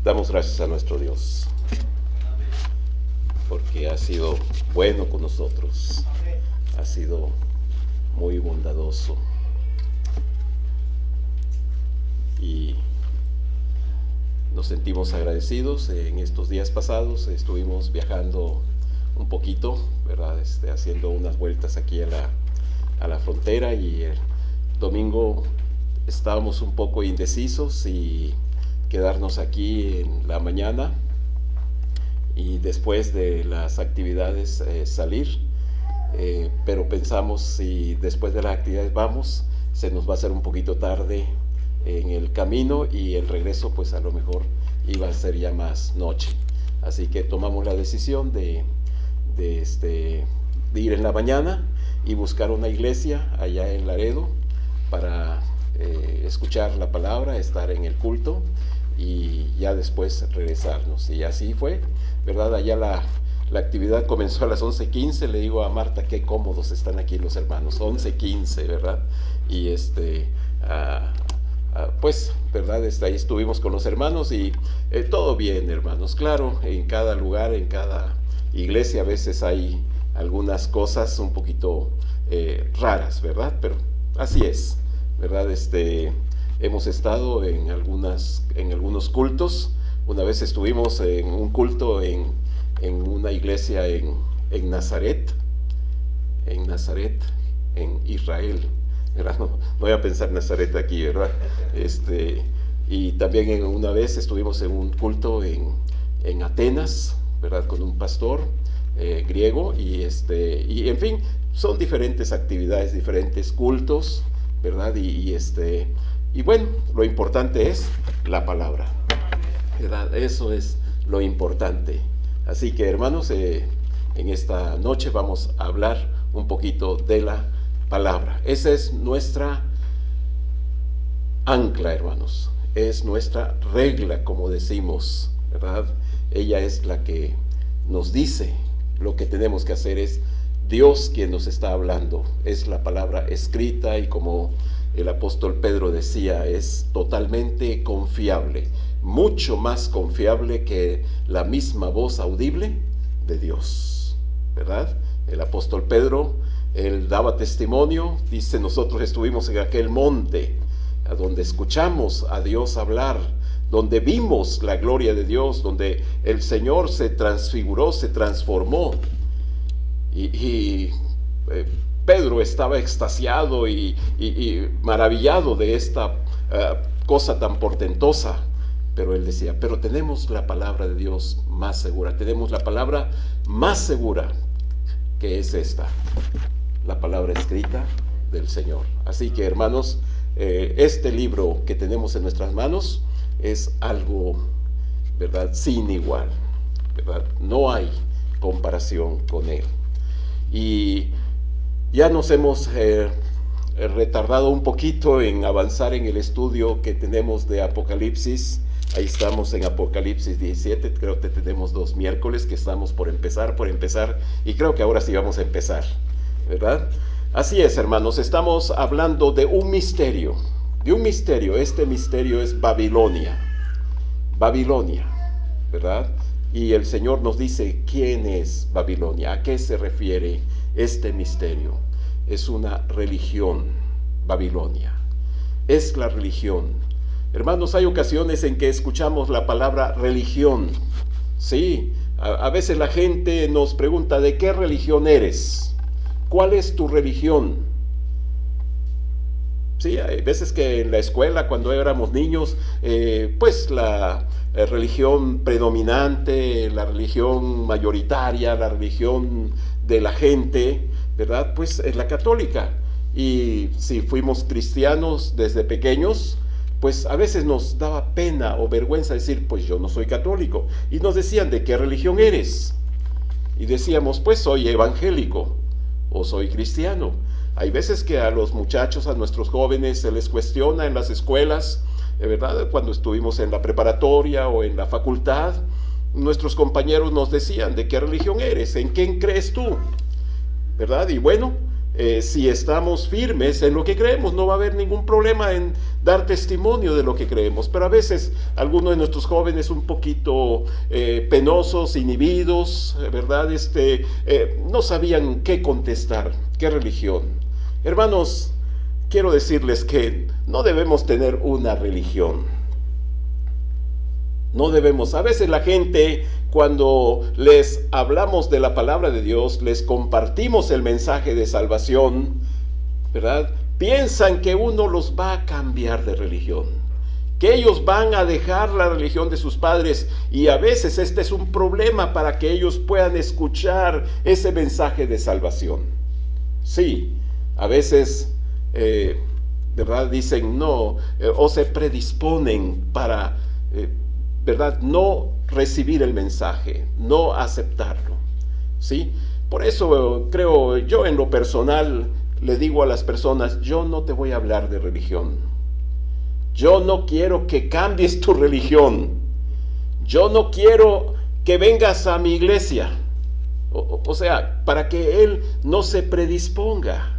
Damos gracias a nuestro Dios, porque ha sido bueno con nosotros, ha sido muy bondadoso. Y nos sentimos agradecidos. En estos días pasados estuvimos viajando un poquito, ¿verdad? Haciendo unas vueltas aquí a la frontera, y el domingo estábamos un poco indecisos y quedarnos aquí en la mañana y después de las actividades salir, pero pensamos, si después de las actividades vamos, se nos va a hacer un poquito tarde en el camino, y el regreso pues a lo mejor iba a ser ya más noche. Así que tomamos la decisión de ir en la mañana y buscar una iglesia allá en Laredo para escuchar la palabra, estar en el culto y ya después regresarnos. Y así fue, ¿verdad? Allá la actividad comenzó a las 11:15. Le digo a Marta, qué cómodos están aquí los hermanos, 11:15, ¿verdad? Y pues, ¿verdad? Ahí estuvimos con los hermanos y todo bien, hermanos. Claro, en cada lugar, en cada iglesia a veces hay algunas cosas un poquito raras, ¿verdad? Pero así es, ¿verdad? Hemos estado en algunos cultos. Una vez estuvimos en un culto en una iglesia en Nazaret, en Israel, ¿verdad? No voy a pensar Nazaret aquí, ¿verdad? Y también una vez estuvimos en un culto en Atenas, ¿verdad? Con un pastor griego, y en fin, son diferentes actividades, diferentes cultos, ¿verdad? Y bueno, lo importante es la palabra, ¿verdad? Eso es lo importante. Así que, hermanos, en esta noche vamos a hablar un poquito de la palabra. Esa es nuestra ancla, hermanos. Es nuestra regla, como decimos, ¿verdad? Ella es la que nos dice lo que tenemos que hacer. Es Dios quien nos está hablando. Es la palabra escrita, y como el apóstol Pedro decía, es totalmente confiable, mucho más confiable que la misma voz audible de Dios, ¿verdad? El apóstol Pedro, él daba testimonio, dice: nosotros estuvimos en aquel monte a donde escuchamos a Dios hablar, donde vimos la gloria de Dios, donde el Señor se transfiguró, se transformó, y Pedro estaba extasiado y maravillado de esta cosa tan portentosa. Pero él decía: pero tenemos la palabra de Dios más segura, tenemos la palabra más segura, que es esta, la palabra escrita del Señor. Así que, hermanos, este libro que tenemos en nuestras manos es algo, ¿verdad?, sin igual, ¿verdad? No hay comparación con él. Y ya nos hemos retardado un poquito en avanzar en el estudio que tenemos de Apocalipsis. Ahí estamos en Apocalipsis 17, creo que tenemos 2 miércoles que estamos por empezar, y creo que ahora sí vamos a empezar, ¿verdad? Así es, hermanos, estamos hablando de un misterio, este misterio es Babilonia, ¿verdad? Y el Señor nos dice quién es Babilonia, a qué se refiere este misterio. Es una religión, Babilonia, es la religión. Hermanos, hay ocasiones en que escuchamos la palabra religión. Sí, a veces la gente nos pregunta: ¿de qué religión eres? ¿Cuál es tu religión? Sí, hay veces que en la escuela, cuando éramos niños, pues la religión predominante, la religión mayoritaria, la religión de la gente, ¿verdad?, pues es la católica. Y si fuimos cristianos desde pequeños, pues a veces nos daba pena o vergüenza decir: pues yo no soy católico. Y nos decían: ¿de qué religión eres? Y decíamos: pues soy evangélico o soy cristiano. Hay veces que a los muchachos, a nuestros jóvenes, se les cuestiona en las escuelas, ¿verdad? Cuando estuvimos en la preparatoria o en la facultad, nuestros compañeros nos decían: ¿de qué religión eres? ¿En quién crees tú? ¿Verdad? Y bueno, si estamos firmes en lo que creemos, no va a haber ningún problema en dar testimonio de lo que creemos. Pero a veces algunos de nuestros jóvenes un poquito penosos, inhibidos, ¿verdad? No sabían qué contestar, qué religión. Hermanos, quiero decirles que no debemos tener una religión. No debemos. A veces la gente, cuando les hablamos de la palabra de Dios, les compartimos el mensaje de salvación, ¿verdad? Piensan que uno los va a cambiar de religión, que ellos van a dejar la religión de sus padres, y a veces este es un problema para que ellos puedan escuchar ese mensaje de salvación. Sí, a veces, ¿verdad? Dicen no, o se predisponen para... ¿verdad? No recibir el mensaje, no aceptarlo, ¿sí? Por eso creo yo, en lo personal, le digo a las personas, yo no te voy a hablar de religión. Yo no quiero que cambies tu religión. Yo no quiero que vengas a mi iglesia. O sea, para que él no se predisponga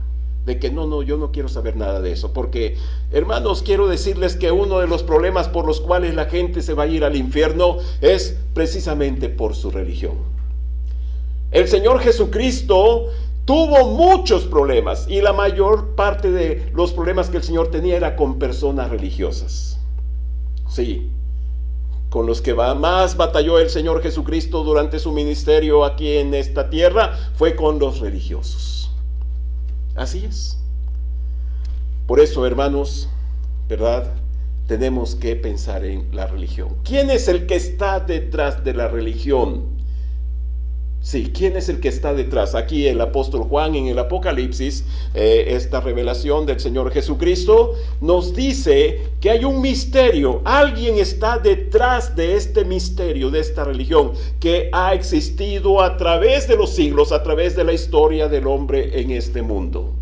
de que no, yo no quiero saber nada de eso. Porque, hermanos, quiero decirles que uno de los problemas por los cuales la gente se va a ir al infierno es precisamente por su religión. El Señor Jesucristo tuvo muchos problemas, y la mayor parte de los problemas que el Señor tenía era con personas religiosas. Sí, con los que más batalló el Señor Jesucristo durante su ministerio aquí en esta tierra fue con los religiosos. Así es. Por eso, hermanos, ¿verdad? Tenemos que pensar en la religión. ¿Quién es el que está detrás de la religión? Sí, ¿quién es el que está detrás? Aquí el apóstol Juan, en el Apocalipsis, esta revelación del Señor Jesucristo nos dice que hay un misterio. Alguien está detrás de este misterio, de esta religión, que ha existido a través de los siglos, a través de la historia del hombre en este mundo.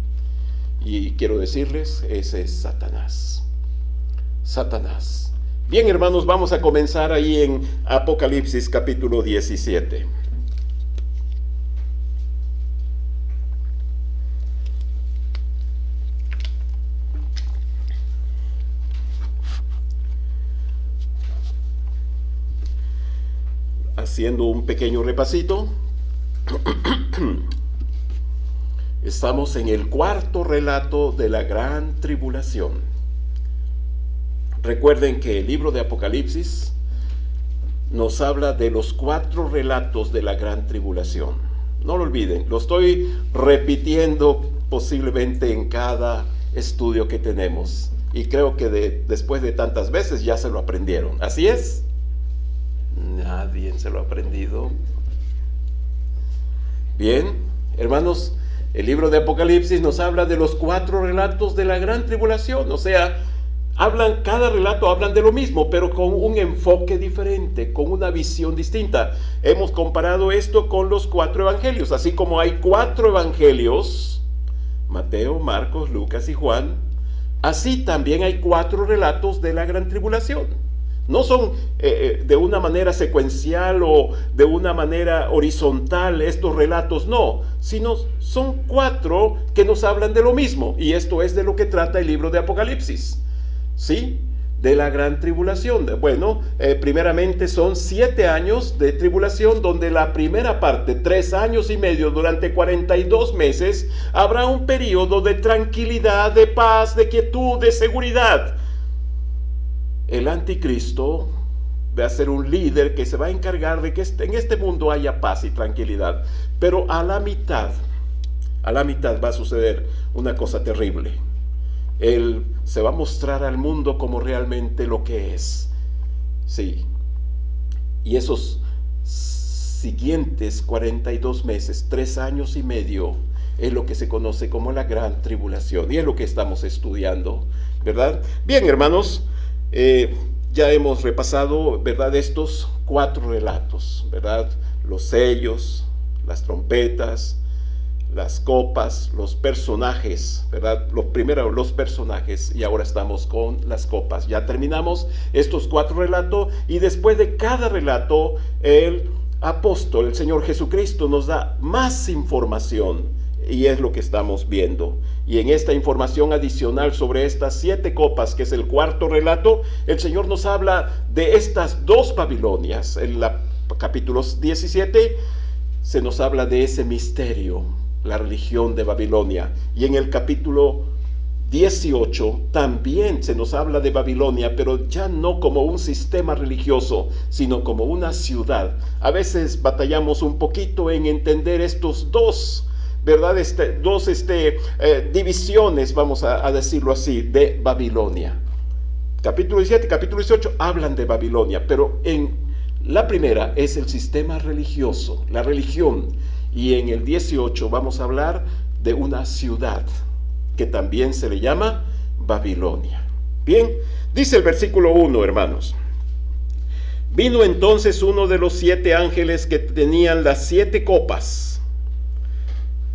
Y quiero decirles, ese es Satanás. Satanás. Bien, hermanos, vamos a comenzar ahí en Apocalipsis capítulo 17. Haciendo un pequeño repasito, estamos en el cuarto relato de la gran tribulación. Recuerden que el libro de Apocalipsis nos habla de los 4 relatos de la gran tribulación. No lo olviden, lo estoy repitiendo posiblemente en cada estudio que tenemos, y creo que después de tantas veces ya se lo aprendieron. ¿Así es? Nadie se lo ha aprendido. Bien, hermanos, el libro de Apocalipsis nos habla de los 4 relatos de la gran tribulación. O sea, cada relato hablan de lo mismo, pero con un enfoque diferente, con una visión distinta. Hemos comparado esto con los 4 evangelios. Así como hay 4 evangelios, Mateo, Marcos, Lucas y Juan, así también hay 4 relatos de la gran tribulación. No son de una manera secuencial o de una manera horizontal estos relatos, no, sino son 4 que nos hablan de lo mismo, y esto es de lo que trata el libro de Apocalipsis, ¿sí? De la gran tribulación. Bueno, primeramente son 7 años de tribulación, donde la primera parte, 3 años y medio, durante 42 meses, habrá un periodo de tranquilidad, de paz, de quietud, de seguridad. El anticristo va a ser un líder que se va a encargar de que en este mundo haya paz y tranquilidad. Pero a la mitad va a suceder una cosa terrible. Él se va a mostrar al mundo como realmente lo que es. Sí. Y esos siguientes 42 meses, 3 años y medio, es lo que se conoce como la gran tribulación. Y es lo que estamos estudiando, ¿verdad? Bien, hermanos. Ya hemos repasado, ¿verdad?, estos 4 relatos, ¿verdad? Los sellos, las trompetas, las copas, los personajes, ¿verdad? Los personajes, y ahora estamos con las copas. Ya terminamos estos 4 relatos, y después de cada relato, el apóstol, el Señor Jesucristo, nos da más información. Y es lo que estamos viendo. Y en esta información adicional sobre estas 7 copas, que es el cuarto relato, el Señor nos habla de estas 2 Babilonias. En el capítulo 17 se nos habla de ese misterio, la religión de Babilonia. Y en el capítulo 18 también se nos habla de Babilonia, pero ya no como un sistema religioso, sino como una ciudad. A veces batallamos un poquito en entender estos dos, ¿verdad? Dos divisiones, vamos a decirlo así, de Babilonia. Capítulo 17 y capítulo 18 hablan de Babilonia, pero en la primera es el sistema religioso, la religión, y en el 18 vamos a hablar de una ciudad que también se le llama Babilonia. Bien, dice el versículo 1, hermanos. Vino entonces uno de los 7 ángeles que tenían las 7 copas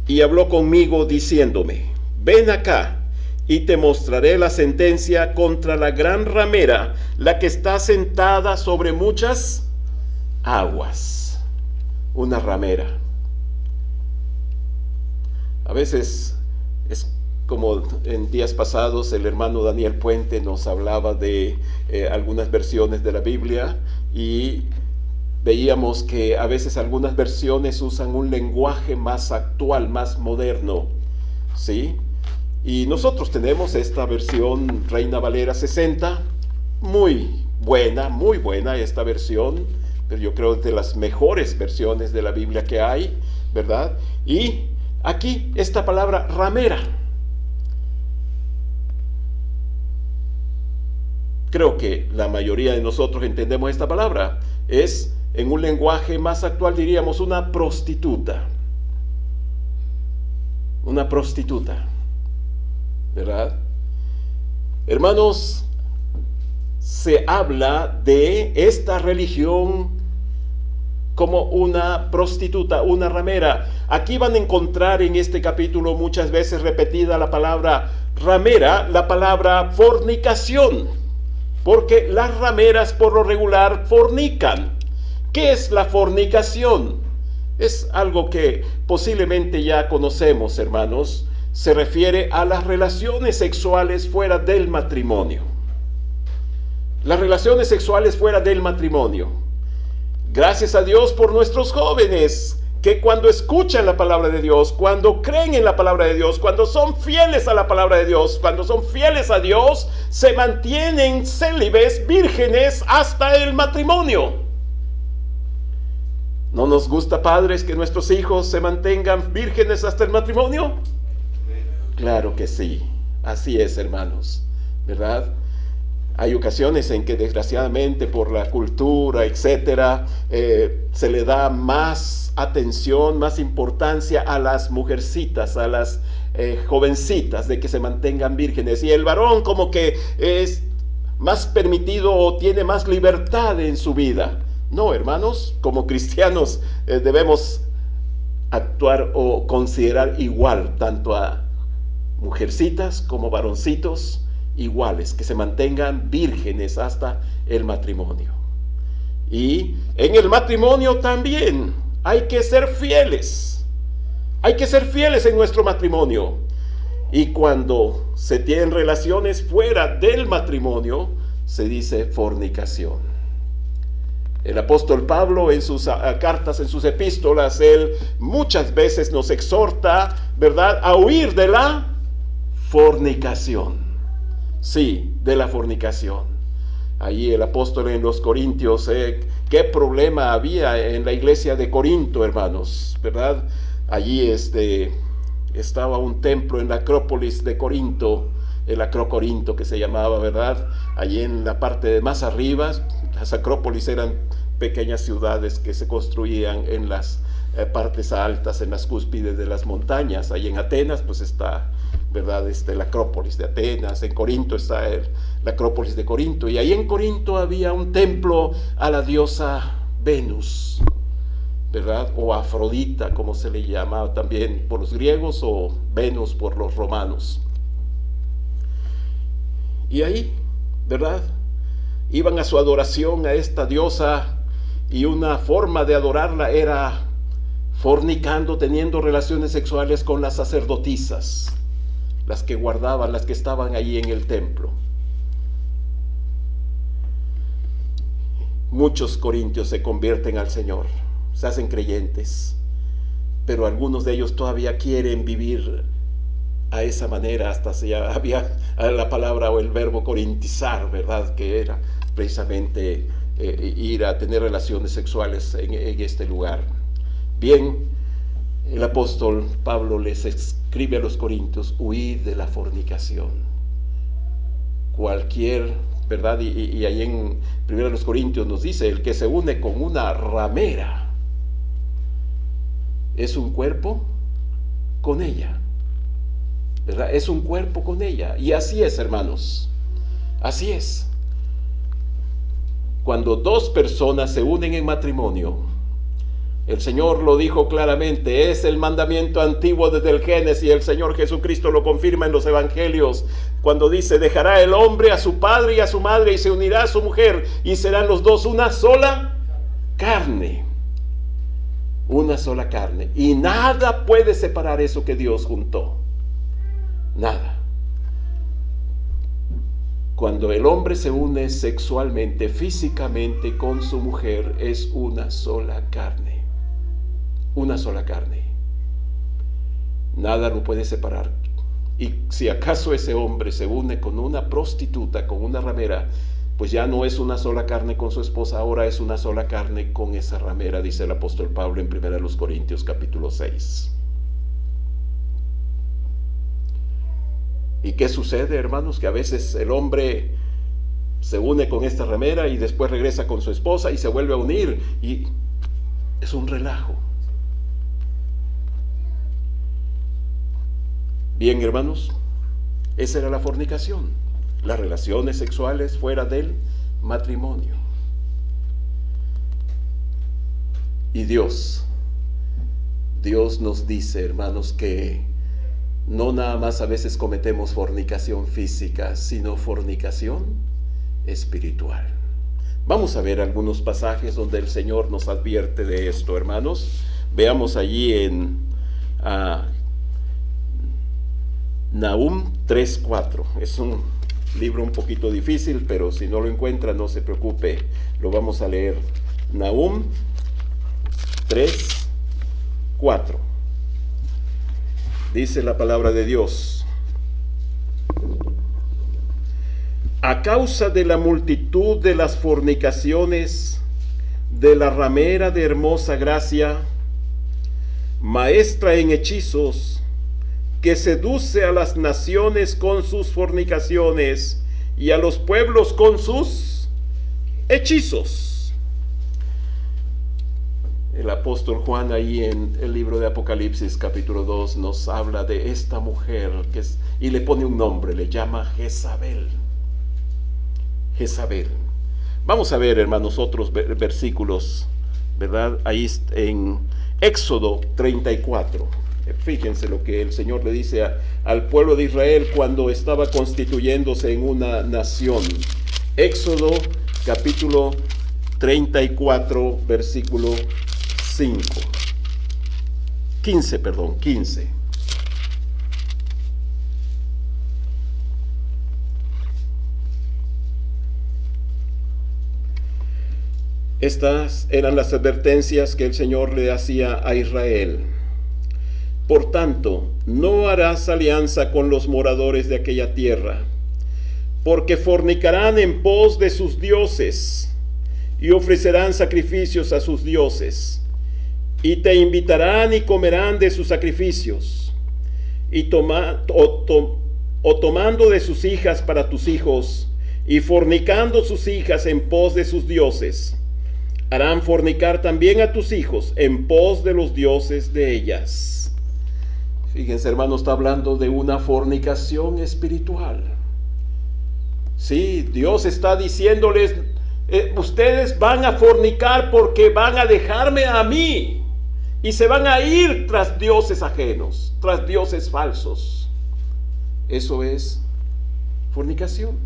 y habló conmigo diciéndome: ven acá y te mostraré la sentencia contra la gran ramera, la que está sentada sobre muchas aguas. Una ramera. A veces es como en días pasados el hermano Daniel Puente nos hablaba de algunas versiones de la Biblia, y veíamos que a veces algunas versiones usan un lenguaje más actual, más moderno, ¿sí? Y nosotros tenemos esta versión Reina Valera 60, muy buena esta versión, pero yo creo que es de las mejores versiones de la Biblia que hay, ¿verdad? Y aquí esta palabra ramera, creo que la mayoría de nosotros entendemos esta palabra, es en un lenguaje más actual diríamos una prostituta. Una prostituta, ¿verdad? Hermanos, se habla de esta religión como una prostituta, una ramera. Aquí van a encontrar en este capítulo muchas veces repetida la palabra ramera, la palabra fornicación, porque las rameras por lo regular fornican. ¿Qué es la fornicación? Es algo que posiblemente ya conocemos, hermanos. Se refiere a las relaciones sexuales fuera del matrimonio. Las relaciones sexuales fuera del matrimonio. Gracias a Dios por nuestros jóvenes, que cuando escuchan la palabra de Dios, cuando creen en la palabra de Dios, cuando son fieles a la palabra de Dios, cuando son fieles a Dios, se mantienen célibes, vírgenes hasta el matrimonio. ¿No nos gusta, padres, que nuestros hijos se mantengan vírgenes hasta el matrimonio? Claro que sí, así es, hermanos, ¿verdad? Hay ocasiones en que desgraciadamente por la cultura, etcétera, se le da más atención, más importancia a las mujercitas, a las jovencitas, de que se mantengan vírgenes. Y el varón como que es más permitido o tiene más libertad en su vida. No, hermanos, como cristianos debemos actuar o considerar igual tanto a mujercitas como varoncitos, iguales, que se mantengan vírgenes hasta el matrimonio. Y en el matrimonio también hay que ser fieles. Hay que ser fieles en nuestro matrimonio. Y cuando se tienen relaciones fuera del matrimonio, se dice fornicación. El apóstol Pablo en sus cartas, en sus epístolas, él muchas veces nos exhorta, ¿verdad?, a huir de la fornicación. Sí, de la fornicación. Allí el apóstol en los Corintios, qué problema había en la iglesia de Corinto, hermanos, ¿verdad? Allí estaba un templo en la Acrópolis de Corinto, el Acrocorinto que se llamaba, ¿verdad? Allí en la parte de más arriba, las Acrópolis eran pequeñas ciudades que se construían en las partes altas, en las cúspides de las montañas. Allí en Atenas, pues está, ¿verdad?, la Acrópolis de Atenas. En Corinto está la Acrópolis de Corinto, y ahí en Corinto había un templo a la diosa Venus, ¿verdad?, o Afrodita, como se le llamaba también por los griegos, o Venus por los romanos. Y ahí, ¿verdad?, iban a su adoración a esta diosa, y una forma de adorarla era fornicando, teniendo relaciones sexuales con las sacerdotisas, las que guardaban, las que estaban allí en el templo. Muchos corintios se convierten al Señor, se hacen creyentes, pero algunos de ellos todavía quieren vivir a esa manera. Hasta había la palabra o el verbo corintizar, ¿verdad? Que era precisamente ir a tener relaciones sexuales en este lugar. Bien, el apóstol Pablo les escribe a los corintios: huid de la fornicación. Cualquier, ¿verdad? Y ahí en 1 Corintios nos dice: el que se une con una ramera es un cuerpo con ella, ¿verdad? Es un cuerpo con ella. Y así es, hermanos, así es. Cuando dos personas se unen en matrimonio, el Señor lo dijo claramente, es el mandamiento antiguo desde el Génesis, y el Señor Jesucristo lo confirma en los evangelios, cuando dice: dejará el hombre a su padre y a su madre y se unirá a su mujer, y serán los dos una sola carne. Una sola carne. Y nada puede separar eso que Dios juntó. Nada. Cuando el hombre se une sexualmente, físicamente con su mujer, es una sola carne. Una sola carne. Nada lo puede separar. Y si acaso ese hombre se une con una prostituta, con una ramera, pues ya no es una sola carne con su esposa, ahora es una sola carne con esa ramera, dice el apóstol Pablo en 1 Corintios capítulo 6. ¿Y qué sucede, hermanos? Que a veces el hombre se une con esta ramera y después regresa con su esposa y se vuelve a unir, y es un relajo. Bien, hermanos, esa era la fornicación, las relaciones sexuales fuera del matrimonio. Y Dios nos dice, hermanos, que no nada más a veces cometemos fornicación física, sino fornicación espiritual. Vamos a ver algunos pasajes donde el Señor nos advierte de esto, hermanos. Veamos allí en Nahum 3:4. Es un libro un poquito difícil, pero si no lo encuentra, no se preocupe, lo vamos a leer. Nahum 3:4. Dice la palabra de Dios: a causa de la multitud de las fornicaciones de la ramera de hermosa gracia, maestra en hechizos, que seduce a las naciones con sus fornicaciones y a los pueblos con sus hechizos. El apóstol Juan ahí en el libro de Apocalipsis capítulo 2 nos habla de esta mujer y le pone un nombre, le llama Jezabel. Jezabel. Vamos a ver, hermanos, otros versículos, ¿verdad? Ahí en Éxodo 34. Fíjense lo que el Señor le dice al pueblo de Israel cuando estaba constituyéndose en una nación. Éxodo capítulo 34, versículo 15. Estas eran las advertencias que el Señor le hacía a Israel. Por tanto, no harás alianza con los moradores de aquella tierra, porque fornicarán en pos de sus dioses y ofrecerán sacrificios a sus dioses, y te invitarán y comerán de sus sacrificios, y tomando de sus hijas para tus hijos, y fornicando sus hijas en pos de sus dioses, harán fornicar también a tus hijos en pos de los dioses de ellas. Fíjense, hermanos, está hablando de una fornicación espiritual. Sí, Dios está diciéndoles, ustedes van a fornicar porque van a dejarme a mí y se van a ir tras dioses ajenos, tras dioses falsos. Eso es fornicación.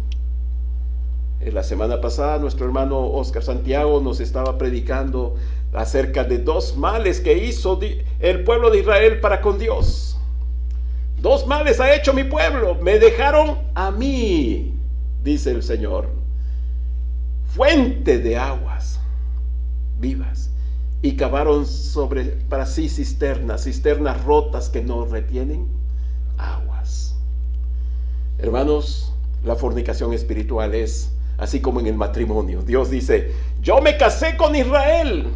La semana pasada nuestro hermano Oscar Santiago nos estaba predicando acerca de 2 males que hizo el pueblo de Israel para con Dios. 2 males ha hecho mi pueblo. Me dejaron a mí, dice el Señor, fuente de aguas vivas, y cavaron para sí cisternas rotas que no retienen aguas. Hermanos, la fornicación espiritual es así como en el matrimonio. Dios dice: yo me casé con Israel,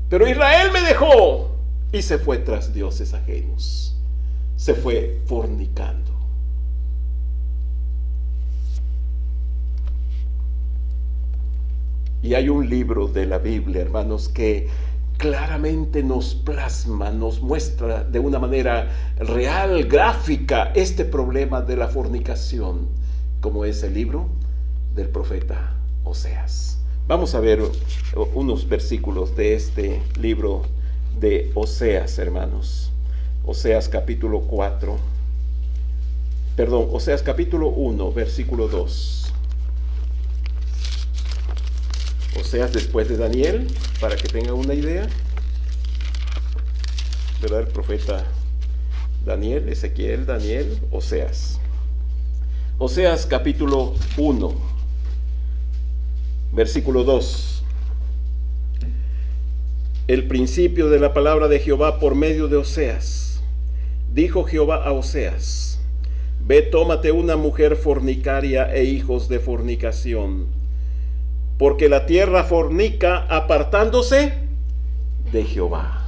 pero Israel me dejó y se fue tras dioses ajenos, se fue fornicando. Y hay un libro de la Biblia, hermanos, que claramente nos plasma, nos muestra de una manera real, gráfica, este problema de la fornicación, como es el libro del profeta Oseas. Vamos a ver unos versículos de este libro de Oseas, hermanos. Oseas capítulo 1, versículo 2. Oseas después de Daniel, para que tengan una idea, ¿verdad? El profeta Daniel, Ezequiel, Daniel, Oseas. Oseas capítulo 1, versículo 2. El principio de la palabra de Jehová por medio de Oseas. Dijo Jehová a Oseas: ve, tómate una mujer fornicaria e hijos de fornicación, porque la tierra fornica apartándose de Jehová.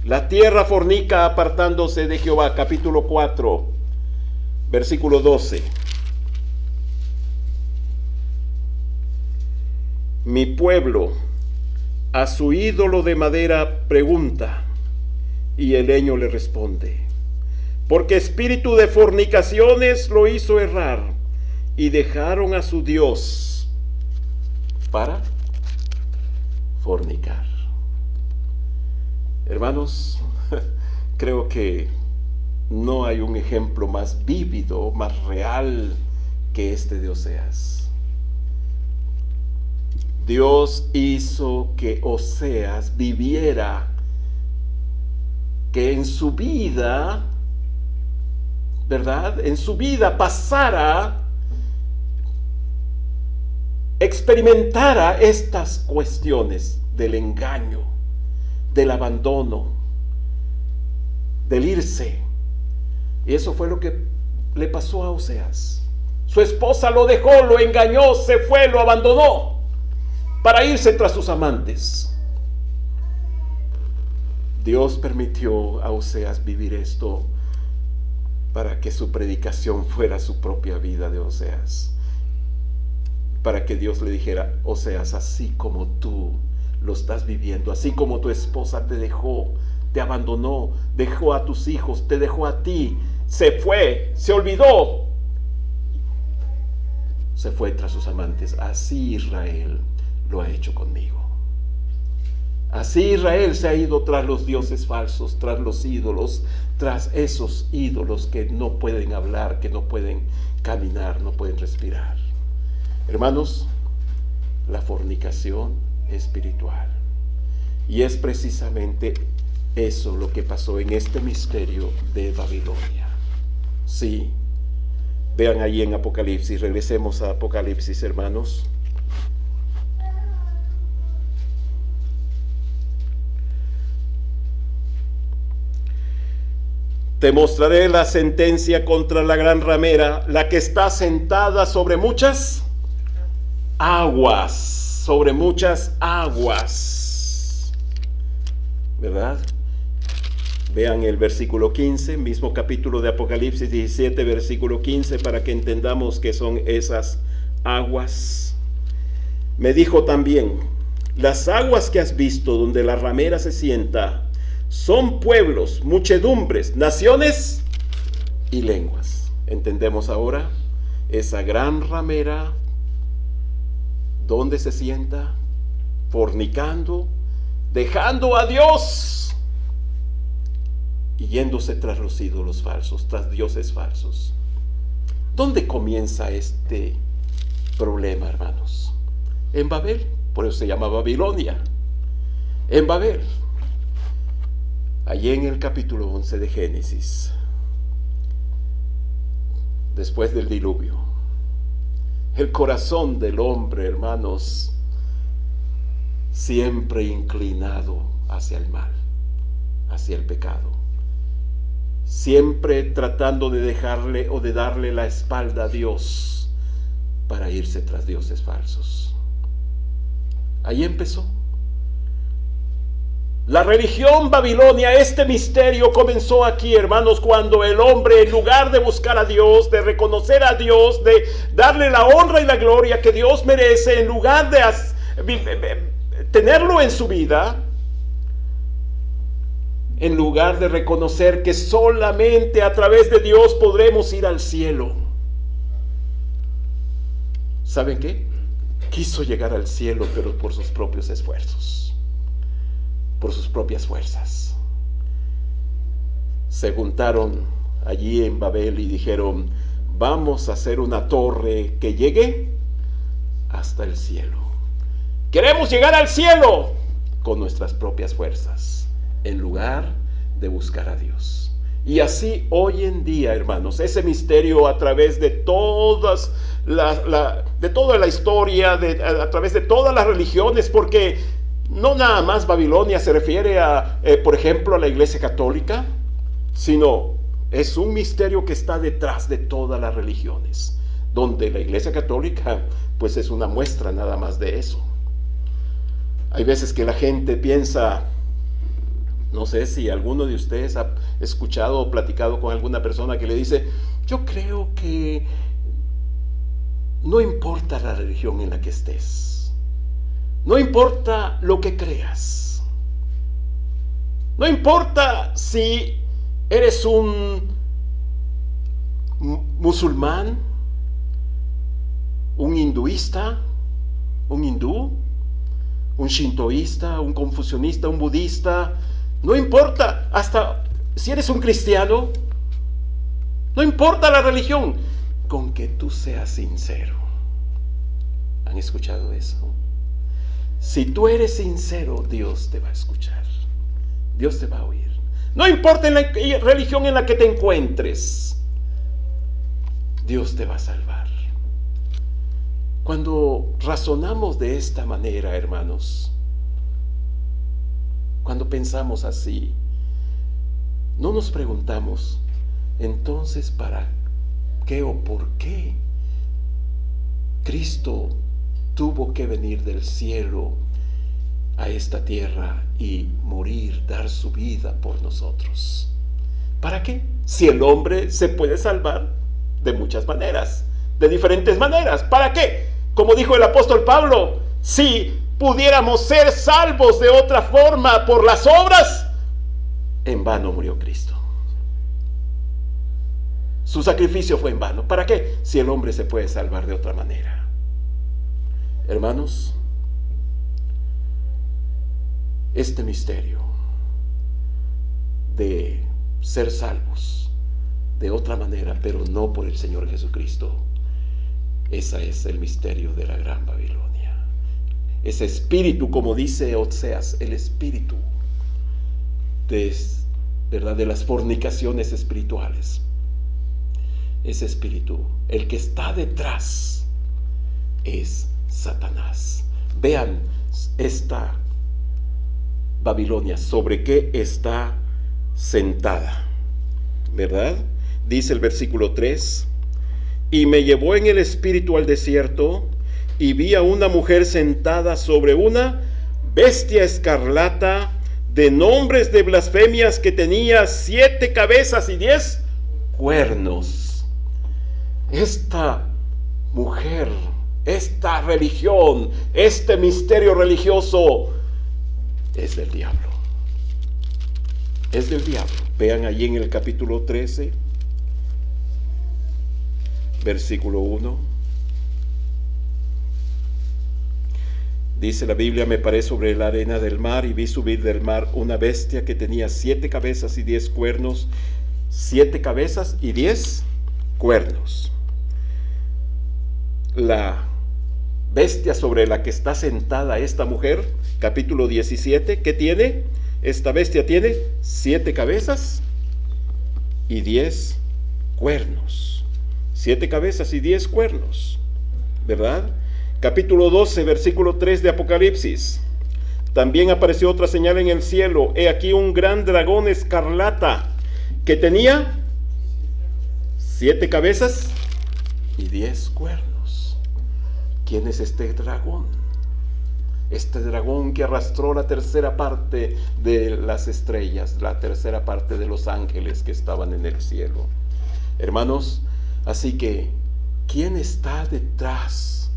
La tierra fornica apartándose de Jehová. Capítulo 4, versículo 12. Mi pueblo a su ídolo de madera pregunta, y el leño le responde, porque espíritu de fornicaciones lo hizo errar, y dejaron a su Dios para fornicar. Hermanos, creo que no hay un ejemplo más vívido, más real que este de Oseas. Dios hizo que Oseas viviera, que en su vida, ¿verdad? En su vida pasara, experimentara estas cuestiones del engaño, del abandono, del irse. Y eso fue lo que le pasó a Oseas. Su esposa lo dejó, lo engañó, se fue, lo abandonó para irse tras sus amantes. Dios permitió a Oseas vivir esto para que su predicación fuera su propia vida de Oseas. Para que Dios le dijera: Oseas, así como tú lo estás viviendo, así como tu esposa te dejó, te abandonó, dejó a tus hijos, te dejó a ti, se fue, se olvidó, se fue tras sus amantes, así Israel lo ha hecho conmigo. Así Israel se ha ido tras los dioses falsos, tras los ídolos, tras esos ídolos que no pueden hablar, que no pueden caminar, no pueden respirar. Hermanos, la fornicación espiritual. Y es precisamente eso lo que pasó en este misterio de Babilonia. Sí, vean ahí en Apocalipsis, regresemos a Apocalipsis, hermanos. Te mostraré la sentencia contra la gran ramera, la que está sentada sobre muchas aguas, ¿verdad? Vean el versículo 15, mismo capítulo de Apocalipsis 17, versículo 15, para que entendamos qué son esas aguas. Me dijo también: las aguas que has visto donde la ramera se sienta son pueblos, muchedumbres, naciones y lenguas. ¿Entendemos ahora? Esa gran ramera, ¿dónde se sienta? Fornicando, dejando a Dios y yéndose tras los ídolos falsos, tras dioses falsos. ¿Dónde comienza este problema, hermanos? En Babel, por eso se llama Babilonia. En Babel, allí en el capítulo 11 de Génesis, después del diluvio, el corazón del hombre, hermanos, siempre inclinado hacia el mal, hacia el pecado, siempre tratando de dejarle o de darle la espalda a Dios para irse tras dioses falsos. Ahí empezó. La religión babilonia, este misterio comenzó aquí, hermanos, cuando el hombre, en lugar de buscar a Dios, de reconocer a Dios, de darle la honra y la gloria que Dios merece, en lugar de tenerlo en su vida, en lugar de reconocer que solamente a través de Dios podremos ir al cielo. ¿Saben qué? Quiso llegar al cielo, pero por sus propios esfuerzos, por sus propias fuerzas. Se juntaron allí en Babel y dijeron: vamos a hacer una torre que llegue hasta el cielo. Queremos llegar al cielo con nuestras propias fuerzas, en lugar de buscar a Dios. Y así hoy en día, hermanos, ese misterio a través de toda la historia, a través de todas las religiones, porque no nada más Babilonia se refiere a, por ejemplo, a la Iglesia Católica, sino es un misterio que está detrás de todas las religiones, donde la Iglesia Católica pues es una muestra nada más de eso. Hay veces que la gente piensa, no sé si alguno de ustedes ha escuchado o platicado con alguna persona que le dice: yo creo que no importa la religión en la que estés, no importa lo que creas, no importa si eres un musulmán, un hinduista, un hindú, un shintoísta, un confucionista, un budista, no importa, hasta si eres un cristiano, no importa la religión, con que tú seas sincero. ¿Han escuchado eso? Si tú eres sincero, Dios te va a escuchar, Dios te va a oír. No importa en la religión en la que te encuentres, Dios te va a salvar. Cuando razonamos de esta manera, hermanos, cuando pensamos así, no nos preguntamos, entonces, ¿para qué o por qué Cristo tuvo que venir del cielo a esta tierra y morir, dar su vida por nosotros? ¿Para qué? Si el hombre se puede salvar de muchas maneras, de diferentes maneras. ¿Para qué? Como dijo el apóstol Pablo, si pudiéramos ser salvos de otra forma por las obras, en vano murió Cristo. Su sacrificio fue en vano. ¿Para qué? Si el hombre se puede salvar de otra manera. Hermanos, este misterio de ser salvos de otra manera, pero no por el Señor Jesucristo, ese es el misterio de la gran Babilonia. Ese espíritu, como dice Oseas, el espíritu de las fornicaciones espirituales. Ese espíritu, el que está detrás, es Satanás. Vean esta Babilonia, sobre qué está sentada, ¿verdad? Dice el versículo 3: y me llevó en el espíritu al desierto, y vi a una mujer sentada sobre una bestia escarlata, de nombres de blasfemias, que tenía 7 cabezas y 10 cuernos. Esta mujer, esta religión, este misterio religioso es del diablo. Es del diablo. Vean allí en el capítulo 13, versículo 1. Dice la Biblia: me paré sobre la arena del mar, y vi subir del mar una bestia que tenía 7 cabezas y 10 cuernos. 7 cabezas y 10 cuernos. la bestia sobre la que está sentada esta mujer, capítulo 17, ¿qué tiene? Esta bestia tiene 7 cabezas y 10 cuernos. 7 cabezas y 10 cuernos, ¿verdad? Capítulo 12, versículo 3 de Apocalipsis. También apareció otra señal en el cielo. He aquí un gran dragón escarlata que tenía 7 cabezas y 10 cuernos. ¿Quién es este dragón? Este dragón que arrastró la tercera parte de las estrellas, la tercera parte de los ángeles que estaban en el cielo. Hermanos, así que, ¿quién está detrás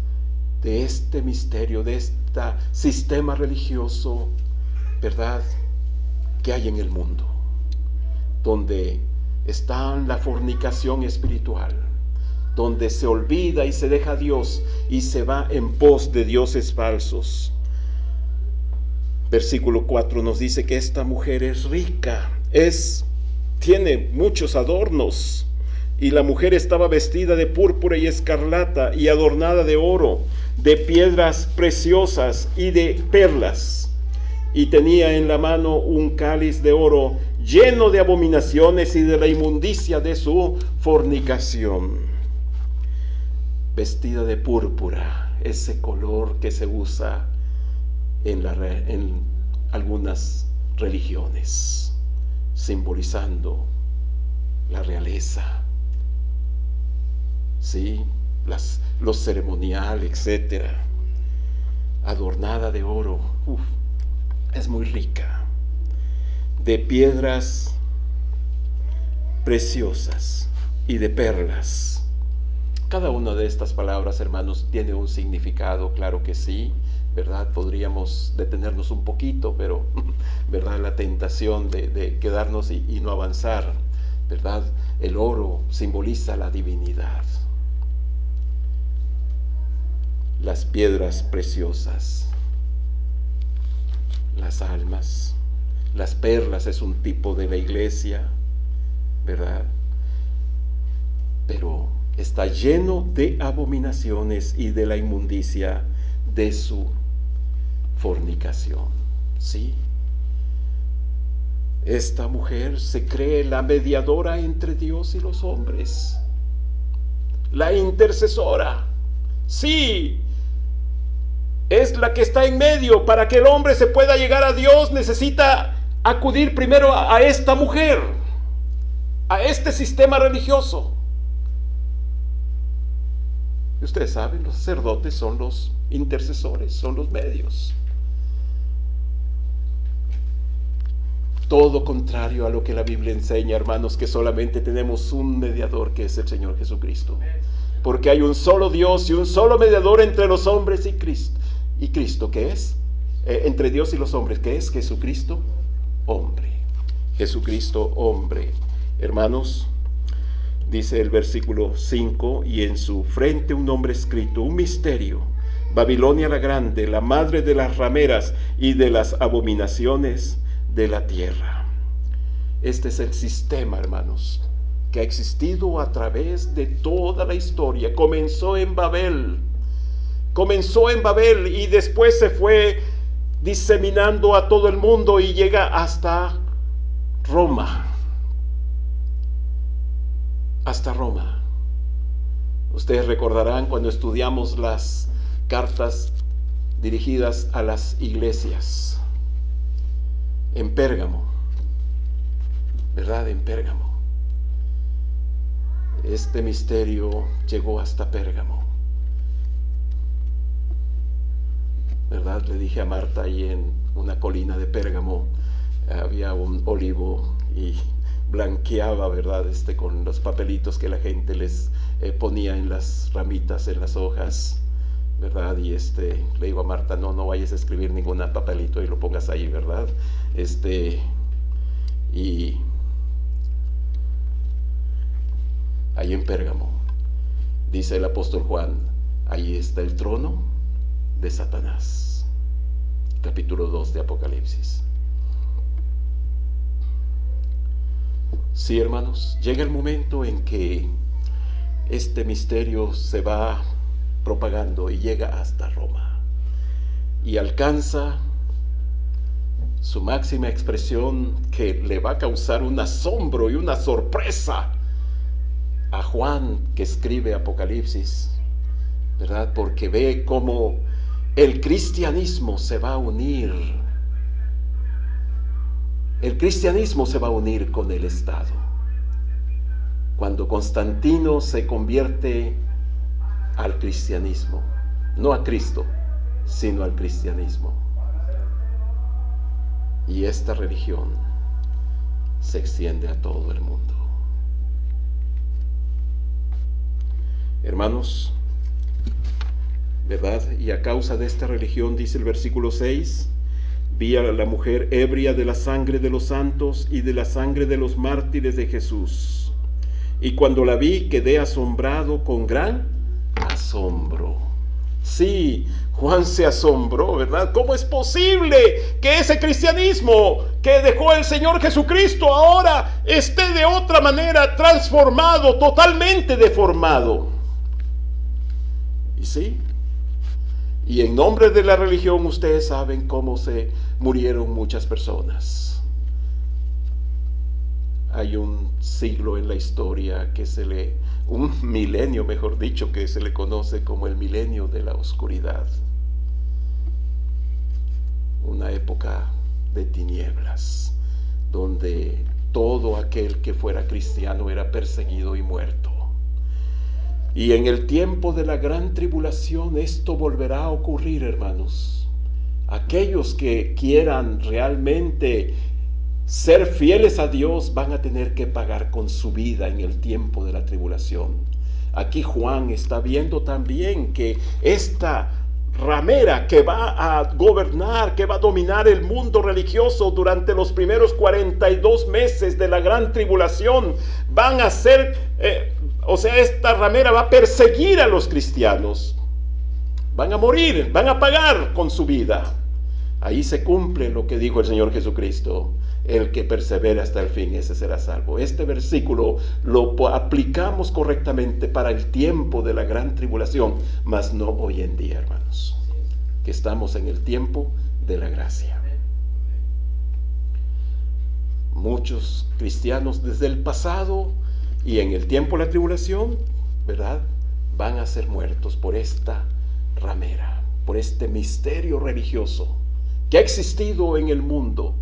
de este misterio, de este sistema religioso, verdad, que hay en el mundo? Donde está la fornicación espiritual, donde se olvida y se deja a Dios y se va en pos de dioses falsos. Versículo 4 nos dice que esta mujer es rica, tiene muchos adornos, y la mujer estaba vestida de púrpura y escarlata y adornada de oro, de piedras preciosas y de perlas, y tenía en la mano un cáliz de oro lleno de abominaciones y de la inmundicia de su fornicación. Vestida de púrpura, ese color que se usa en algunas religiones, simbolizando la realeza, ¿sí? Lo ceremonial, etcétera. Adornada de oro, es muy rica, de piedras preciosas y de perlas. Cada una de estas palabras, hermanos, tiene un significado, claro que sí, ¿verdad? Podríamos detenernos un poquito, pero, ¿verdad? La tentación de quedarnos y no avanzar, ¿verdad? El oro simboliza la divinidad. Las piedras preciosas, las almas, las perlas es un tipo de la iglesia, ¿verdad? Pero está lleno de abominaciones y de la inmundicia de su fornicación, ¿sí? Esta mujer se cree la mediadora entre Dios y los hombres, la intercesora, sí, es la que está en medio. Para que el hombre se pueda llegar a Dios, necesita acudir primero a esta mujer, a este sistema religioso. Y ustedes saben, los sacerdotes son los intercesores, son los medios. Todo contrario a lo que la Biblia enseña, hermanos, que solamente tenemos un mediador, que es el Señor Jesucristo. Porque hay un solo Dios y un solo mediador entre los hombres y Cristo. ¿Y Cristo qué es? Entre Dios y los hombres, ¿qué es? Jesucristo, hombre. Jesucristo, hombre. Hermanos, dice el versículo 5, y en su frente un nombre escrito, un misterio: Babilonia la grande, la madre de las rameras y de las abominaciones de la tierra. Este es el sistema, hermanos, que ha existido a través de toda la historia. Comenzó en Babel y después se fue diseminando a todo el mundo y llega hasta Roma. Hasta Roma. Ustedes recordarán cuando estudiamos las cartas dirigidas a las iglesias en Pérgamo, ¿verdad? En Pérgamo. Este misterio llegó hasta Pérgamo, ¿verdad? Le dije a Marta, ahí en una colina de Pérgamo había un olivo y blanqueaba, ¿verdad? Con los papelitos que la gente les ponía en las ramitas, en las hojas, ¿verdad? Y le digo a Marta, no vayas a escribir ningún papelito y lo pongas ahí, ¿verdad? Y ahí en Pérgamo, dice el apóstol Juan, ahí está el trono de Satanás. Capítulo 2 de Apocalipsis. Sí, hermanos, llega el momento en que este misterio se va propagando y llega hasta Roma. Y alcanza su máxima expresión, que le va a causar un asombro y una sorpresa a Juan, que escribe Apocalipsis, ¿verdad? Porque ve cómo el cristianismo se va a unir. El cristianismo se va a unir con el Estado. Cuando Constantino se convierte al cristianismo, no a Cristo, sino al cristianismo. Y esta religión se extiende a todo el mundo. Hermanos, ¿verdad? Y a causa de esta religión, dice el versículo 6, vi a la mujer ebria de la sangre de los santos y de la sangre de los mártires de Jesús. Y cuando la vi, quedé asombrado con gran asombro. Sí, Juan se asombró, ¿verdad? ¿Cómo es posible que ese cristianismo que dejó el Señor Jesucristo ahora esté de otra manera transformado, totalmente deformado? Y sí, y en nombre de la religión ustedes saben cómo se murieron muchas personas. Hay un siglo en la historia un milenio, mejor dicho, que se le conoce como el milenio de la oscuridad. Una época de tinieblas, donde todo aquel que fuera cristiano era perseguido y muerto. Y en el tiempo de la gran tribulación esto volverá a ocurrir, hermanos. Aquellos que quieran realmente ser fieles a Dios van a tener que pagar con su vida en el tiempo de la tribulación. Aquí Juan está viendo también que esta ramera que va a gobernar, que va a dominar el mundo religioso durante los primeros 42 meses de la gran tribulación, van a ser, esta ramera va a perseguir a los cristianos. Van a morir, van a pagar con su vida. Ahí se cumple lo que dijo el Señor Jesucristo: el que persevera hasta el fin, ese será salvo. Este versículo lo aplicamos correctamente para el tiempo de la gran tribulación, mas no hoy en día, hermanos, que estamos en el tiempo de la gracia. Muchos cristianos desde el pasado y en el tiempo de la tribulación, ¿verdad?, van a ser muertos por esta ramera, por este misterio religioso que ha existido en el mundo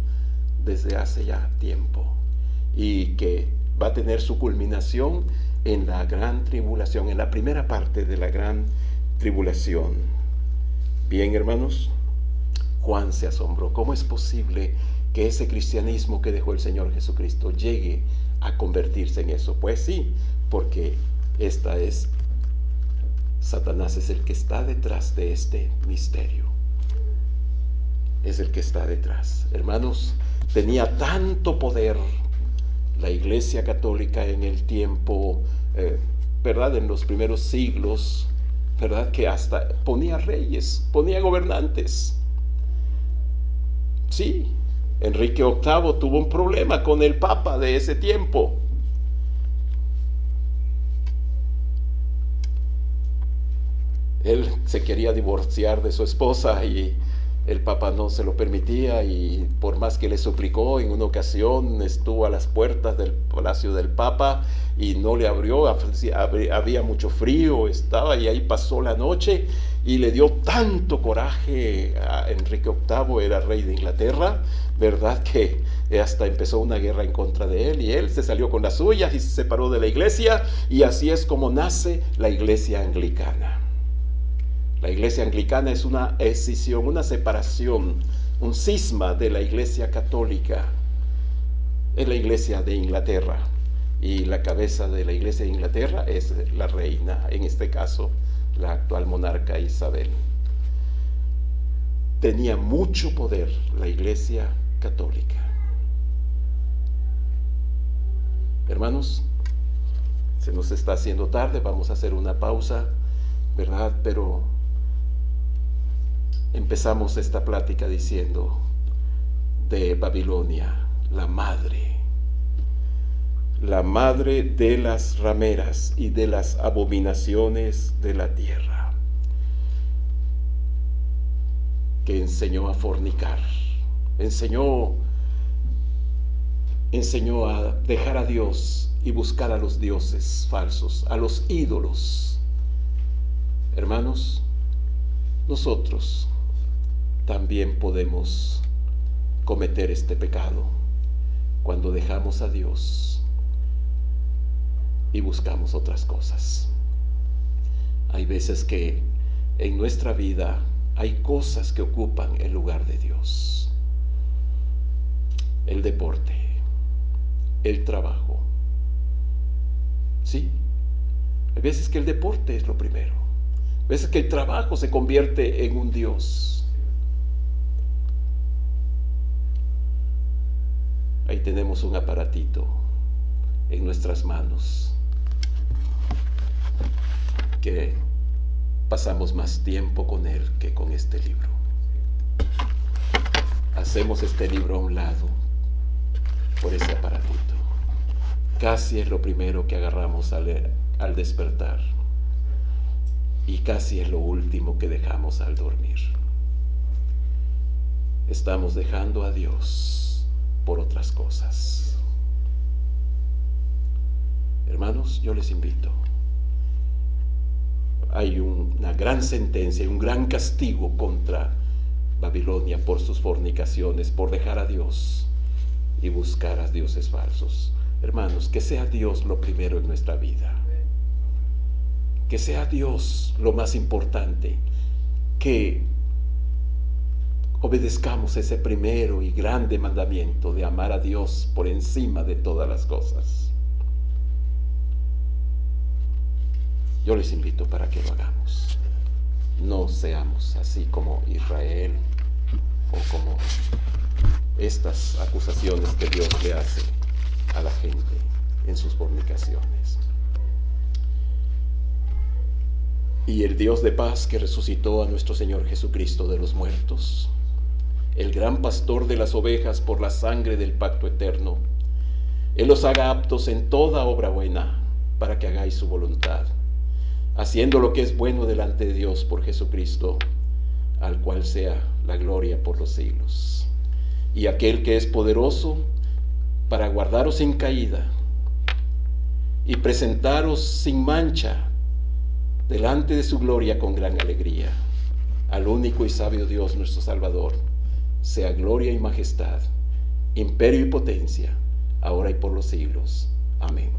desde hace ya tiempo y que va a tener su culminación en la gran tribulación, en la primera parte de la gran tribulación. Bien, hermanos, Juan se asombró. ¿Cómo es posible que ese cristianismo que dejó el Señor Jesucristo llegue a convertirse en eso? Pues sí, porque Satanás es el que está detrás de este misterio. Es el que está detrás. Hermanos, tenía tanto poder la Iglesia Católica en el tiempo, ¿verdad?, en los primeros siglos, ¿verdad?, que hasta ponía reyes, ponía gobernantes. Sí, Enrique VIII tuvo un problema con el Papa de ese tiempo. Él se quería divorciar de su esposa y el Papa no se lo permitía, y por más que le suplicó, en una ocasión estuvo a las puertas del palacio del Papa y no le abrió. Había mucho frío, estaba, y ahí pasó la noche, y le dio tanto coraje a Enrique VIII, era rey de Inglaterra, ¿verdad?, que hasta empezó una guerra en contra de él, y él se salió con las suyas y se separó de la iglesia, y así es como nace la Iglesia Anglicana. La Iglesia Anglicana es una escisión, una separación, un cisma de la Iglesia Católica. Es la Iglesia de Inglaterra, y la cabeza de la Iglesia de Inglaterra es la reina, en este caso la actual monarca Isabel. Tenía mucho poder la Iglesia Católica. Hermanos, se nos está haciendo tarde, vamos a hacer una pausa, ¿verdad? Pero empezamos esta plática diciendo de Babilonia, la madre de las rameras y de las abominaciones de la tierra. que enseñó a fornicar, enseñó a dejar a Dios y buscar a los dioses falsos, a los ídolos. Hermanos, nosotros también podemos cometer este pecado cuando dejamos a Dios y buscamos otras cosas. Hay veces que en nuestra vida hay cosas que ocupan el lugar de Dios. El deporte, el trabajo. Sí, hay veces que el deporte es lo primero. Hay veces que el trabajo se convierte en un Dios. Ahí tenemos un aparatito en nuestras manos que pasamos más tiempo con él que con este libro. Hacemos este libro a un lado por ese aparatito. Casi es lo primero que agarramos al despertar y casi es lo último que dejamos al dormir. Estamos dejando a Dios por otras cosas. Hermanos, yo les invito. Hay una gran sentencia, un gran castigo contra Babilonia por sus fornicaciones, por dejar a Dios y buscar a dioses falsos. Hermanos, que sea Dios lo primero en nuestra vida. Que sea Dios lo más importante. Que obedezcamos ese primero y grande mandamiento de amar a Dios por encima de todas las cosas. Yo les invito para que lo hagamos. No seamos así como Israel o como estas acusaciones que Dios le hace a la gente en sus fornicaciones. Y el Dios de paz que resucitó a nuestro Señor Jesucristo de los muertos, el gran pastor de las ovejas por la sangre del pacto eterno, Él los haga aptos en toda obra buena para que hagáis su voluntad, haciendo lo que es bueno delante de Dios por Jesucristo, al cual sea la gloria por los siglos. Y aquel que es poderoso para guardaros sin caída y presentaros sin mancha delante de su gloria con gran alegría, al único y sabio Dios nuestro Salvador, sea gloria y majestad, imperio y potencia, ahora y por los siglos. Amén.